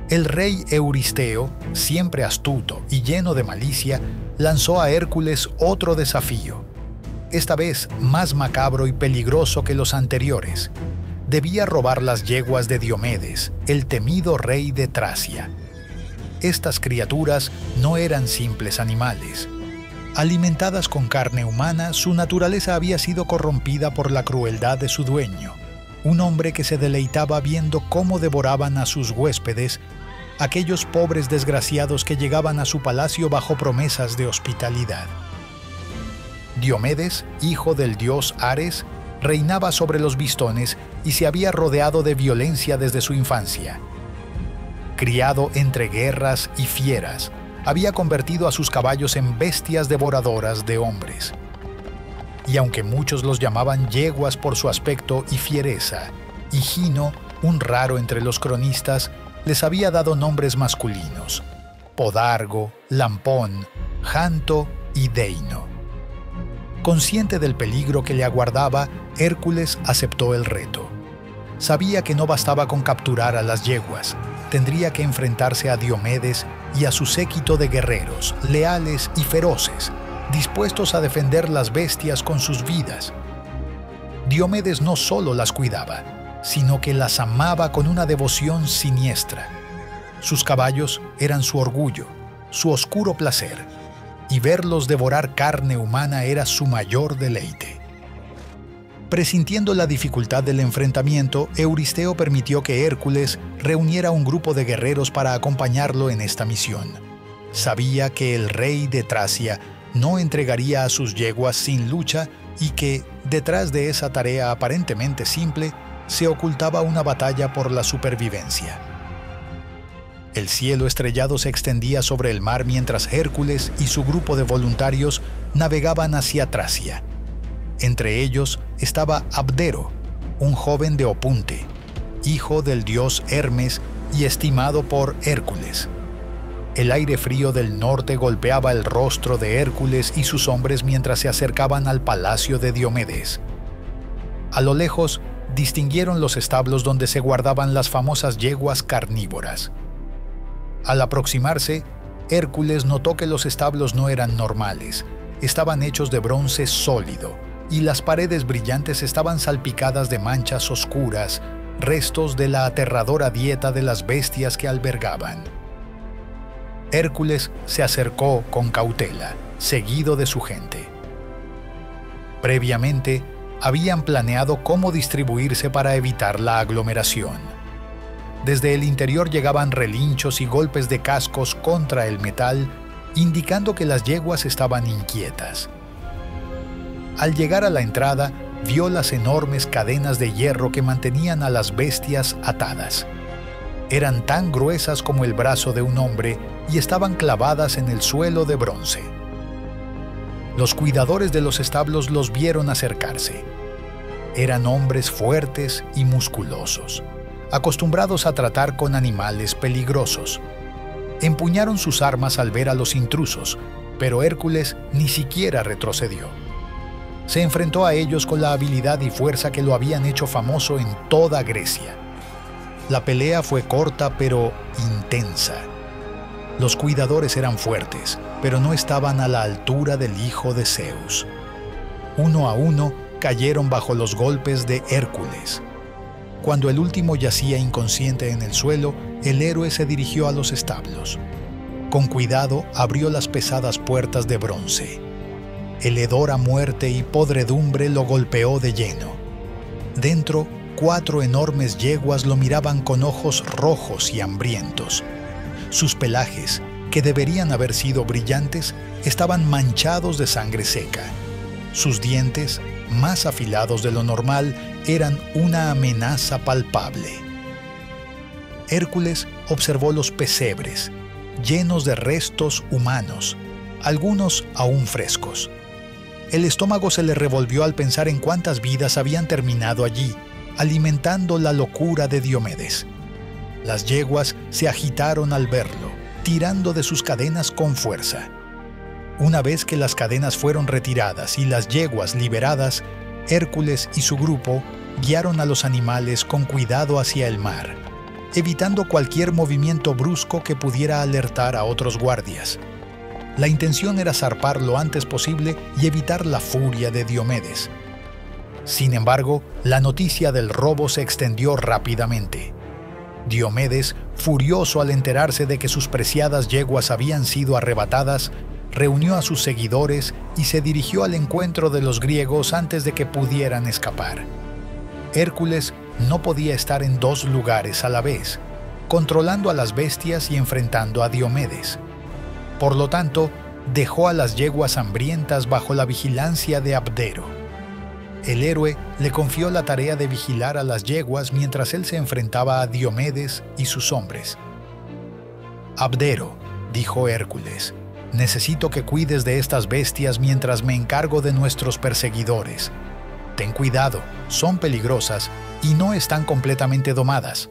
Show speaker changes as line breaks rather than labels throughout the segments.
El rey Euristeo, siempre astuto y lleno de malicia, lanzó a Hércules otro desafío, esta vez más macabro y peligroso que los anteriores. Debía robar las yeguas de Diomedes, el temido rey de Tracia. Estas criaturas no eran simples animales. Alimentadas con carne humana, su naturaleza había sido corrompida por la crueldad de su dueño, un hombre que se deleitaba viendo cómo devoraban a sus huéspedes, aquellos pobres desgraciados que llegaban a su palacio bajo promesas de hospitalidad. Diomedes, hijo del dios Ares, reinaba sobre los bistones y se había rodeado de violencia desde su infancia. Criado entre guerras y fieras, había convertido a sus caballos en bestias devoradoras de hombres. Y aunque muchos los llamaban yeguas por su aspecto y fiereza, Higino, un raro entre los cronistas, les había dado nombres masculinos: Podargo, Lampón, Janto y Deino. Consciente del peligro que le aguardaba, Hércules aceptó el reto. Sabía que no bastaba con capturar a las yeguas, tendría que enfrentarse a Diomedes y a su séquito de guerreros, leales y feroces, dispuestos a defender las bestias con sus vidas. Diomedes no solo las cuidaba, sino que las amaba con una devoción siniestra. Sus caballos eran su orgullo, su oscuro placer, y verlos devorar carne humana era su mayor deleite. Presintiendo la dificultad del enfrentamiento, Euristeo permitió que Hércules reuniera un grupo de guerreros para acompañarlo en esta misión. Sabía que el rey de Tracia no entregaría a sus yeguas sin lucha y que, detrás de esa tarea aparentemente simple, se ocultaba una batalla por la supervivencia. El cielo estrellado se extendía sobre el mar mientras Hércules y su grupo de voluntarios navegaban hacia Tracia. Entre ellos estaba Abdero, un joven de Opunte, hijo del dios Hermes y estimado por Hércules. El aire frío del norte golpeaba el rostro de Hércules y sus hombres mientras se acercaban al palacio de Diomedes. A lo lejos, distinguieron los establos donde se guardaban las famosas yeguas carnívoras. Al aproximarse, Hércules notó que los establos no eran normales, estaban hechos de bronce sólido, y las paredes brillantes estaban salpicadas de manchas oscuras, restos de la aterradora dieta de las bestias que albergaban. Hércules se acercó con cautela, seguido de su gente. Previamente, habían planeado cómo distribuirse para evitar la aglomeración. Desde el interior llegaban relinchos y golpes de cascos contra el metal, indicando que las yeguas estaban inquietas. Al llegar a la entrada, vio las enormes cadenas de hierro que mantenían a las bestias atadas. Eran tan gruesas como el brazo de un hombre y estaban clavadas en el suelo de bronce. Los cuidadores de los establos los vieron acercarse. Eran hombres fuertes y musculosos, acostumbrados a tratar con animales peligrosos. Empuñaron sus armas al ver a los intrusos, pero Hércules ni siquiera retrocedió. Se enfrentó a ellos con la habilidad y fuerza que lo habían hecho famoso en toda Grecia. La pelea fue corta pero intensa. Los cuidadores eran fuertes, pero no estaban a la altura del hijo de Zeus. Uno a uno cayeron bajo los golpes de Hércules. Cuando el último yacía inconsciente en el suelo, el héroe se dirigió a los establos. Con cuidado abrió las pesadas puertas de bronce. El hedor a muerte y podredumbre lo golpeó de lleno. Dentro, 4 enormes yeguas lo miraban con ojos rojos y hambrientos. Sus pelajes, que deberían haber sido brillantes, estaban manchados de sangre seca. Sus dientes, más afilados de lo normal, eran una amenaza palpable. Hércules observó los pesebres, llenos de restos humanos, algunos aún frescos. El estómago se le revolvió al pensar en cuántas vidas habían terminado allí, alimentando la locura de Diomedes. Las yeguas se agitaron al verlo, tirando de sus cadenas con fuerza. Una vez que las cadenas fueron retiradas y las yeguas liberadas, Hércules y su grupo guiaron a los animales con cuidado hacia el mar. evitando cualquier movimiento brusco que pudiera alertar a otros guardias. La intención era zarpar lo antes posible y evitar la furia de Diomedes. Sin embargo, la noticia del robo se extendió rápidamente. Diomedes, furioso al enterarse de que sus preciadas yeguas habían sido arrebatadas, reunió a sus seguidores y se dirigió al encuentro de los griegos antes de que pudieran escapar. Hércules no podía estar en dos lugares a la vez, controlando a las bestias y enfrentando a Diomedes. Por lo tanto, dejó a las yeguas hambrientas bajo la vigilancia de Abdero. El héroe le confió la tarea de vigilar a las yeguas mientras él se enfrentaba a Diomedes y sus hombres. «Abdero», dijo Hércules, «necesito que cuides de estas bestias mientras me encargo de nuestros perseguidores. Ten cuidado, son peligrosas y no están completamente domadas».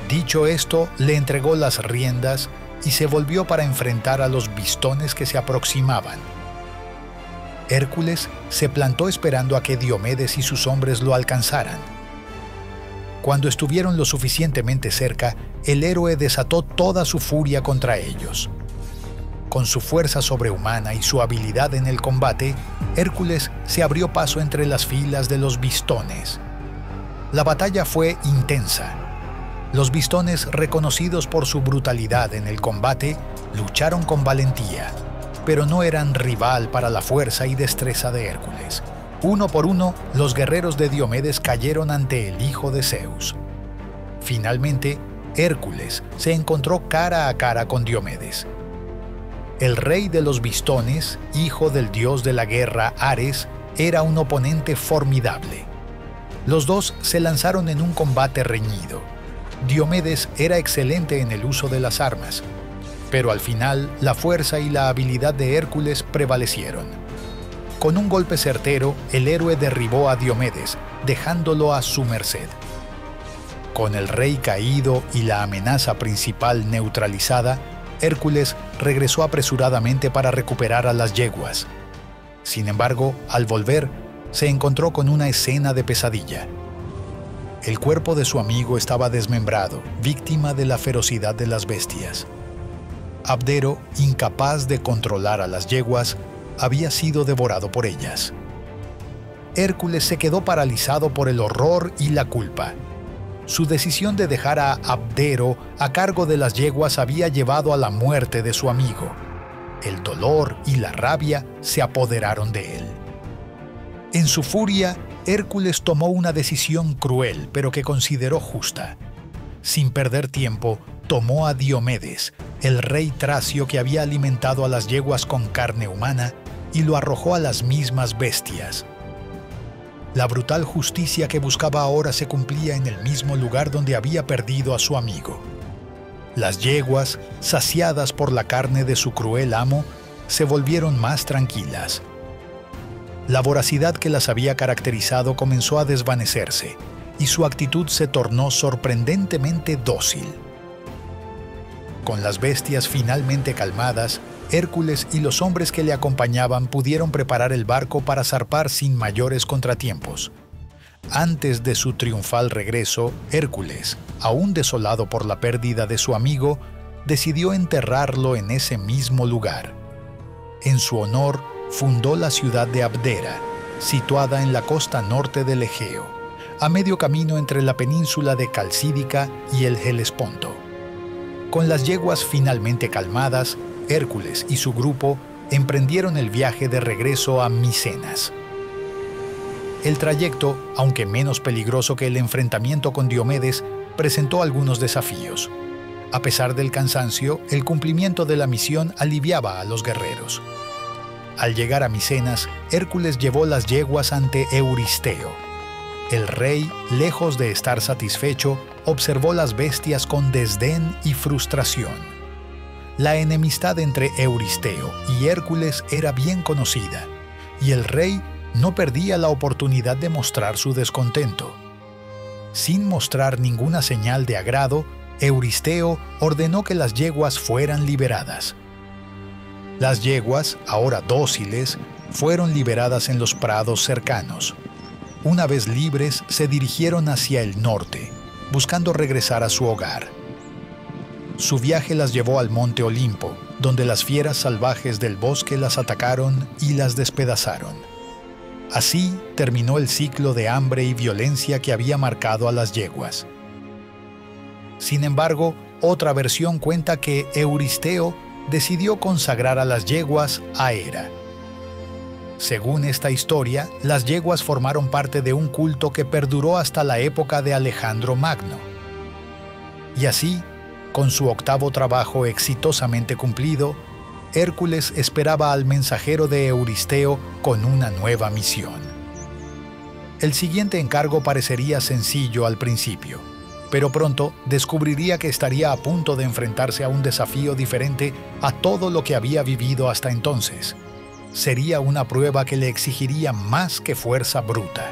Dicho esto, le entregó las riendas y se volvió para enfrentar a los bistones que se aproximaban. Hércules se plantó esperando a que Diomedes y sus hombres lo alcanzaran. Cuando estuvieron lo suficientemente cerca, el héroe desató toda su furia contra ellos. Con su fuerza sobrehumana y su habilidad en el combate, Hércules se abrió paso entre las filas de los bistones. La batalla fue intensa. Los bistones, reconocidos por su brutalidad en el combate, lucharon con valentía, pero no eran rival para la fuerza y destreza de Hércules. Uno por uno, los guerreros de Diomedes cayeron ante el hijo de Zeus. Finalmente, Hércules se encontró cara a cara con Diomedes. El rey de los bistones, hijo del dios de la guerra Ares, era un oponente formidable. Los dos se lanzaron en un combate reñido. Diomedes era excelente en el uso de las armas, pero al final la fuerza y la habilidad de Hércules prevalecieron. Con un golpe certero, el héroe derribó a Diomedes, dejándolo a su merced. Con el rey caído y la amenaza principal neutralizada, Hércules regresó apresuradamente para recuperar a las yeguas. Sin embargo, al volver, se encontró con una escena de pesadilla. El cuerpo de su amigo estaba desmembrado, víctima de la ferocidad de las bestias. Abdero, incapaz de controlar a las yeguas, había sido devorado por ellas. Hércules se quedó paralizado por el horror y la culpa. Su decisión de dejar a Abdero a cargo de las yeguas había llevado a la muerte de su amigo. El dolor y la rabia se apoderaron de él. En su furia, Hércules tomó una decisión cruel, pero que consideró justa. Sin perder tiempo, tomó a Diomedes, el rey tracio que había alimentado a las yeguas con carne humana, y lo arrojó a las mismas bestias. La brutal justicia que buscaba ahora se cumplía en el mismo lugar donde había perdido a su amigo. Las yeguas, saciadas por la carne de su cruel amo, se volvieron más tranquilas. La voracidad que las había caracterizado comenzó a desvanecerse, y su actitud se tornó sorprendentemente dócil. Con las bestias finalmente calmadas, Hércules y los hombres que le acompañaban pudieron preparar el barco para zarpar sin mayores contratiempos. Antes de su triunfal regreso, Hércules, aún desolado por la pérdida de su amigo, decidió enterrarlo en ese mismo lugar. En su honor, fundó la ciudad de Abdera, situada en la costa norte del Egeo, a medio camino entre la península de Calcídica y el Helesponto. Con las yeguas finalmente calmadas, Hércules y su grupo emprendieron el viaje de regreso a Micenas. El trayecto, aunque menos peligroso que el enfrentamiento con Diomedes, presentó algunos desafíos. A pesar del cansancio, el cumplimiento de la misión aliviaba a los guerreros. Al llegar a Micenas, Hércules llevó las yeguas ante Euristeo. El rey, lejos de estar satisfecho, observó las bestias con desdén y frustración. La enemistad entre Euristeo y Hércules era bien conocida, y el rey no perdía la oportunidad de mostrar su descontento. Sin mostrar ninguna señal de agrado, Euristeo ordenó que las yeguas fueran liberadas. Las yeguas, ahora dóciles, fueron liberadas en los prados cercanos. Una vez libres, se dirigieron hacia el norte, buscando regresar a su hogar. Su viaje las llevó al monte Olimpo, donde las fieras salvajes del bosque las atacaron y las despedazaron. Así terminó el ciclo de hambre y violencia que había marcado a las yeguas. Sin embargo, otra versión cuenta que Euristeo decidió consagrar a las yeguas a Hera. Según esta historia, las yeguas formaron parte de un culto que perduró hasta la época de Alejandro Magno. Y así, con su octavo trabajo exitosamente cumplido, Hércules esperaba al mensajero de Euristeo con una nueva misión. El siguiente encargo parecería sencillo al principio, pero pronto descubriría que estaría a punto de enfrentarse a un desafío diferente a todo lo que había vivido hasta entonces. Sería una prueba que le exigiría más que fuerza bruta.